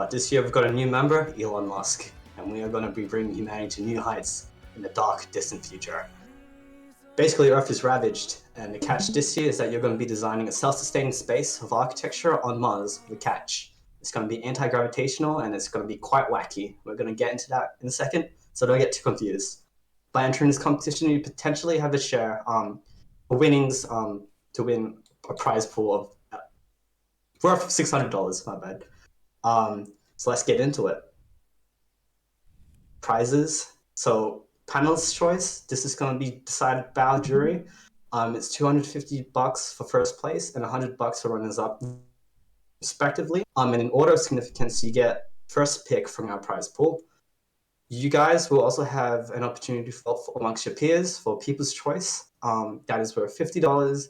But this year we've got a new member, Elon Musk, and we are going to be bringing humanity to new heights in the dark, distant future. Basically, Earth is ravaged, and the catch this year is that you're going to be designing a self-sustaining space of architecture on Mars. The catch. It's going to be anti-gravitational, and it's going to be quite wacky. We're going to get into that in a second, so don't get too confused. By entering this competition, you potentially have a share winnings to win a prize pool of worth $600. My bad. So let's get into it. Prizes. So panelist choice. This is going to be decided by our jury. It's $250 for first place and $100 for runners-up, respectively. And in order of significance, you get first pick from our prize pool. You guys will also have an opportunity to vote amongst your peers for People's Choice. That is worth $50.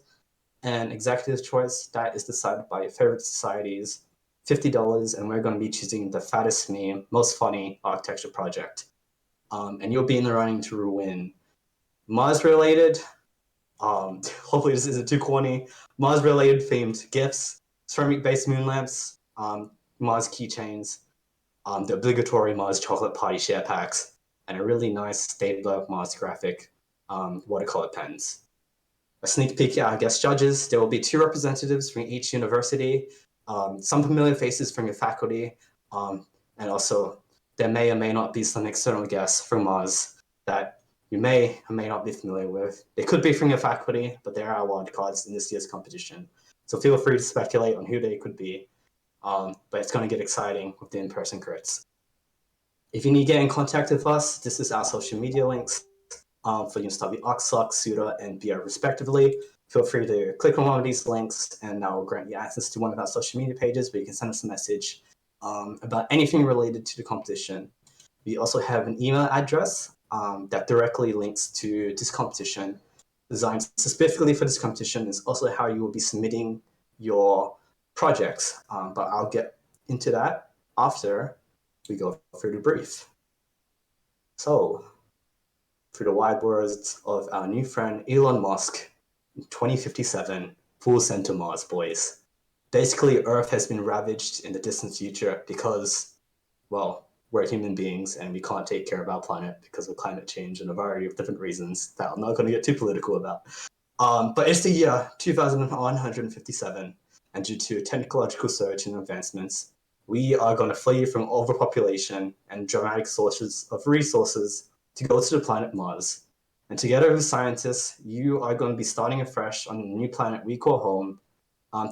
And Executive Choice, that is decided by your favorite societies, $50. And we're going to be choosing the fattest meme, most funny architecture project. And you'll be in the running to win Mars-related, hopefully this isn't too corny, Mars-related themed gifts, ceramic-based moon lamps, Mars keychains, the obligatory Mars chocolate party share packs, and a really nice state-of-the-art Mars graphic watercolor pens. A sneak peek at our guest judges. There will be 2 representatives from each university, some familiar faces from your faculty, and also there may or may not be some external guests from Mars that you may or may not be familiar with. They could be from your faculty, but they are our wild cards in this year's competition. So feel free to speculate on who they could be. But it's going to get exciting with the in-person crits. If you need to get in contact with us, this is our social media links for UNSW ArchSoc, SUDA, and BR respectively. Feel free to click on one of these links and that will grant you access to one of our social media pages where you can send us a message about anything related to the competition. We also have an email address that directly links to this competition. Designed specifically for this competition is also how you will be submitting your projects, but I'll get into that after we go through the brief. So, through the wide words of our new friend Elon Musk, in 2057, full send to Mars, boys. Basically, Earth has been ravaged in the distant future because, well, we're human beings and we can't take care of our planet because of climate change and a variety of different reasons that I'm not going to get too political about. But it's the year 2157, and due to a technological surge in advancements, we are going to flee from overpopulation and dramatic sources of resources to go to the planet Mars. And together with scientists, you are going to be starting afresh on a new planet we call home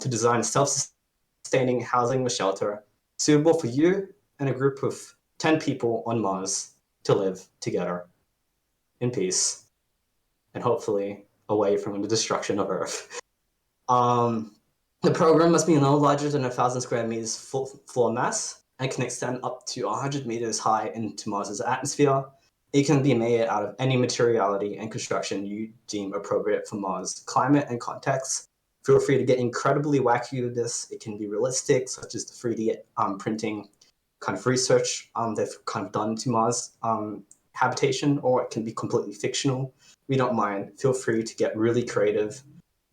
to design a self-sustaining housing or shelter suitable for you and a group of 10 people on Mars to live together in peace and hopefully away from the destruction of Earth. The program must be no larger than 1,000 square meters floor mass and can extend up to 100 meters high into Mars's atmosphere. It can be made out of any materiality and construction you deem appropriate for Mars' climate and context. Feel free to get incredibly wacky with this. It can be realistic, such as the 3D printing kind of research they've kind of done to Mars habitation, or it can be completely fictional. We don't mind. Feel free to get really creative.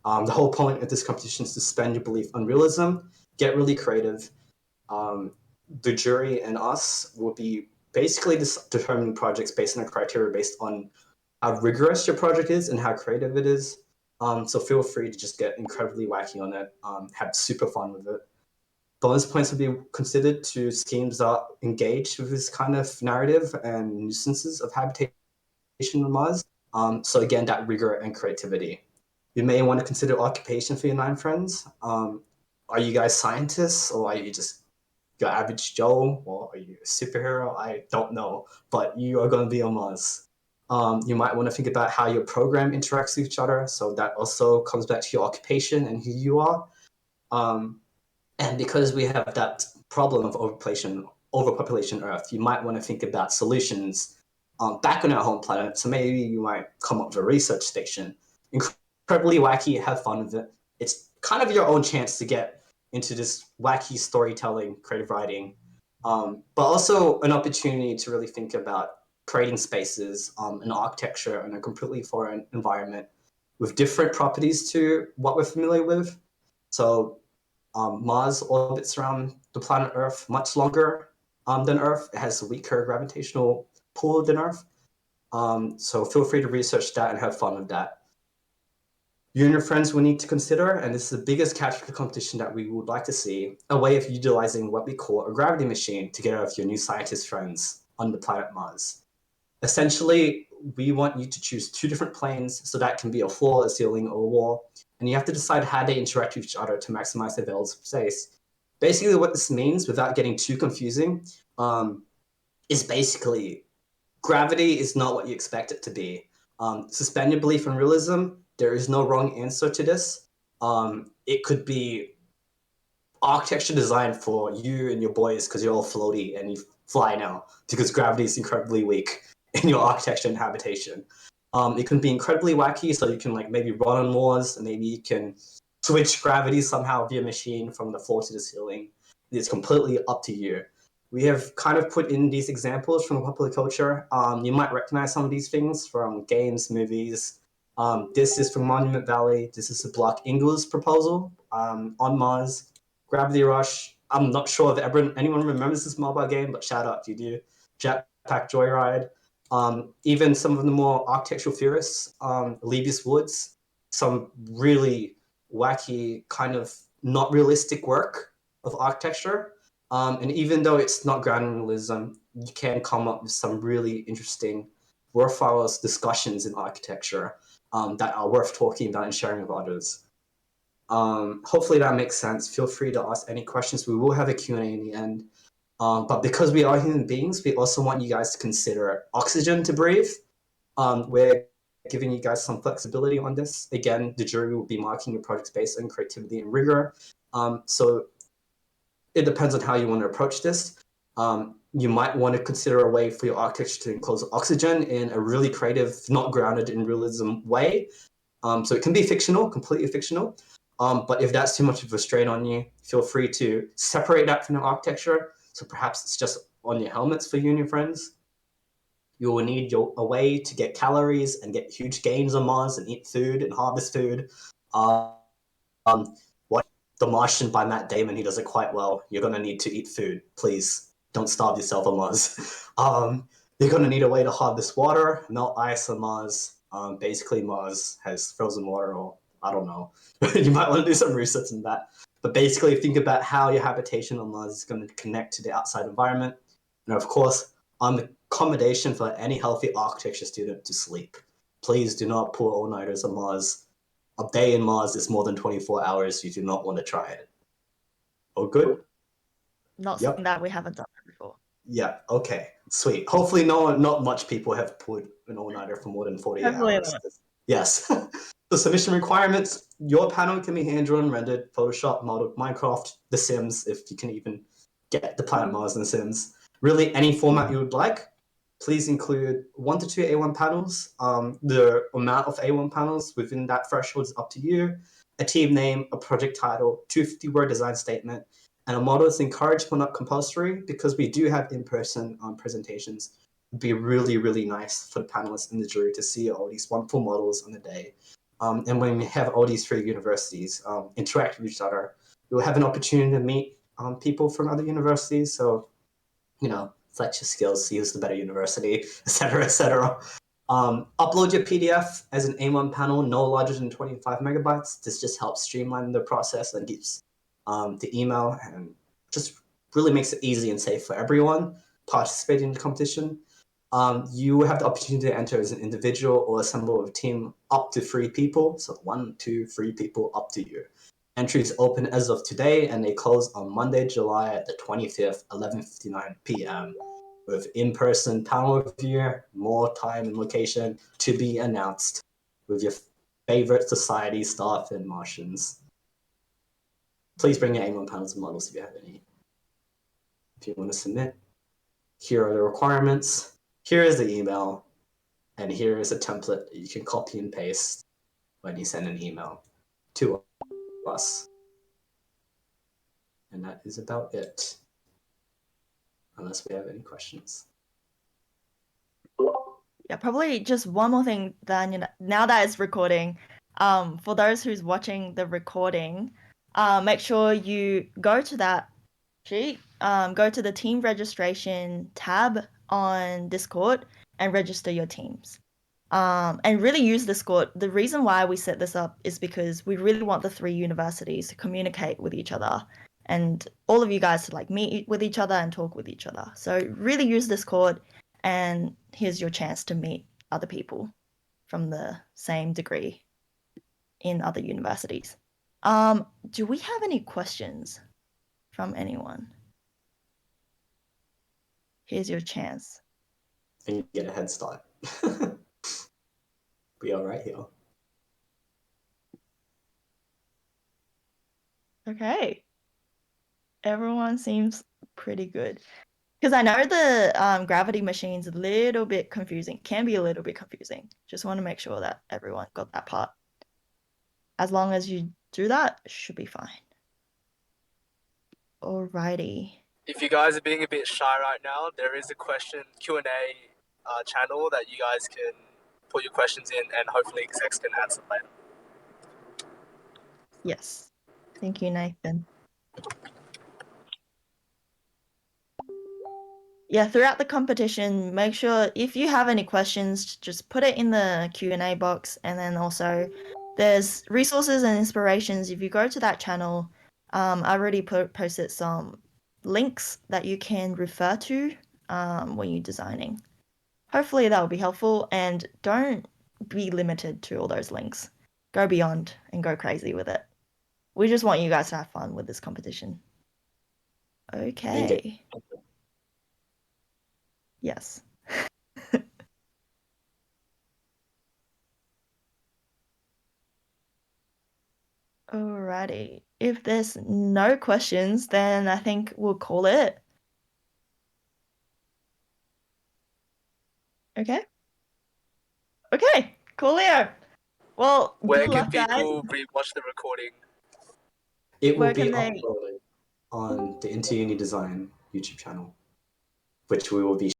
The whole point of this competition is to suspend your belief on realism, get really creative. The jury and us will be basically determining projects based on a criteria based on how rigorous your project is and how creative it is. So feel free to just get incredibly wacky on it, have super fun with it. Bonus points will be considered to schemes that are engaged with this kind of narrative and nuisances of habitation on Mars. So again, that rigor and creativity. You may want to consider occupation for your 9 friends. Are you guys scientists, or are you just your average Joe, or are you a superhero? I don't know, but you are going to be on Mars. You might want to think about how your program interacts with each other. So that also comes back to your occupation and who you are. And because we have that problem of overpopulation Earth, you might want to think about solutions back on our home planet. So maybe you might come up with a research station. Incredibly wacky, have fun with it. It's kind of your own chance to get into this wacky storytelling, creative writing, but also an opportunity to really think about creating spaces, an architecture in a completely foreign environment with different properties to what we're familiar with. So Mars orbits around the planet Earth much longer than Earth. It has a weaker gravitational pull than Earth. So feel free to research that and have fun with that. You and your friends will need to consider, and this is the biggest catch for the competition that we would like to see, a way of utilizing what we call a gravity machine together with your new scientist friends on the planet Mars. Essentially, we want you to choose two different planes, so that can be a floor, a ceiling, or a wall, and you have to decide how they interact with each other to maximize the available space. Basically, what this means, without getting too confusing, is basically gravity is not what you expect it to be. Suspend your belief in realism. There is no wrong answer to this. It could be architecture designed for you and your boys because you're all floaty and you fly now because gravity is incredibly weak in your architecture and habitation. It can be incredibly wacky, so you can like maybe run on Mars and maybe you can switch gravity somehow via machine from the floor to the ceiling. It's completely up to you. We have kind of put in these examples from popular culture. You might recognize some of these things from games, movies. This is from Monument Valley. This is the Block Ingles proposal on Mars. Gravity Rush. I'm not sure if anyone remembers this mobile game, but shout out to you. Jetpack Joyride. Even some of the more architectural theorists, Lebbeus Woods, some really wacky, kind of not realistic work of architecture. And even though it's not grounded in realism, you can come up with some really interesting, worthwhile discussions in architecture that are worth talking about and sharing with others. Hopefully that makes sense. Feel free to ask any questions. We will have a Q&A in the end. But because we are human beings, we also want you guys to consider oxygen to breathe. We're giving you guys some flexibility on this. Again, the jury will be marking your projects based on creativity and rigor. So it depends on how you want to approach this. You might want to consider a way for your architecture to enclose oxygen in a really creative, not grounded in realism way. So it can be fictional, completely fictional. But if that's too much of a strain on you, feel free to separate that from the architecture. So perhaps it's just on your helmets for you and your friends. You will need a way to get calories and get huge gains on Mars and eat food and harvest food. Watch The Martian by Matt Damon. He does it quite well. You're going to need to eat food. Please don't starve yourself on Mars. You're going to need a way to harvest water, melt ice on Mars. Basically, Mars has frozen water, or I don't know. You might want to do some research on that. But basically, think about how your habitation on Mars is going to connect to the outside environment. And of course, accommodation for any healthy architecture student to sleep. Please do not pull all-nighters on Mars. A day in Mars is more than 24 hours. You do not want to try it. Oh, good? Not Yep. something that we haven't done before. Yeah, okay. Sweet. Hopefully not much people have pulled an all-nighter for more than 48 Hopefully hours. not. Yes. The submission requirements, your panel can be hand-drawn, rendered, Photoshop, modeled, Minecraft, The Sims, if you can even get the planet Mars in The Sims. Really, any format you would like. Please include 1 to 2 A1 panels. The amount of A1 panels within that threshold is up to you. A team name, a project title, 250-word design statement, and a model is encouraged but not compulsory because we do have in-person presentations. It'd be really, really nice for the panelists and the jury to see all these wonderful models on the day. And when we have all these 3 universities interact with each other, you'll have an opportunity to meet people from other universities. So, flex your skills, use the better university, etc., etc. Upload your PDF as an A1 panel, no larger than 25 megabytes. This just helps streamline the process and keeps the email and just really makes it easy and safe for everyone participating in the competition. You have the opportunity to enter as an individual or assemble a team up to 3 people. So 1, 2, 3 people up to you. Entries open as of today, and they close on Monday, July the 25th, 11:59 p.m. with in-person panel review, more time and location to be announced with your favorite society staff and Martians. Please bring your A1 panels and models if you have any. If you want to submit, here are the requirements. Here is the email, and here is a template that you can copy and paste when you send an email to us. And that is about it, unless we have any questions. Yeah, probably just one more thing, Dan, now that it's recording, for those who's watching the recording, make sure you go to that sheet, go to the team registration tab on Discord and register your teams. And really use Discord. The reason why we set this up is because we really want the 3 universities to communicate with each other and all of you guys to like meet with each other and talk with each other. So really use Discord, and here's your chance to meet other people from the same degree in other universities. Do we have any questions from anyone? Here's your chance. And you get a head start. Be all right here. Okay. Everyone seems pretty good. Because I know the gravity machine's a little bit confusing. Can be a little bit confusing. Just want to make sure that everyone got that part. As long as you do that, it should be fine. Alrighty. If you guys are being a bit shy right now, there is a Q&A channel that you guys can put your questions in, and hopefully execs can answer later. Yes. Thank you, Nathan. Yeah, throughout the competition, make sure if you have any questions, just put it in the Q&A box. And then also there's resources and inspirations. If you go to that channel, I already posted some links that you can refer to when you're designing. Hopefully that will be helpful, and don't be limited to all those links. Go beyond and go crazy with it. We just want you guys to have fun with this competition. Okay. Yes. Alrighty. If there's no questions, then I think we'll call it. Okay. Okay. Coolio. Well, Where good can luck, guys. people rewatch the recording? It will Where be can they- uploaded on the Into Uni Design YouTube channel, which we will be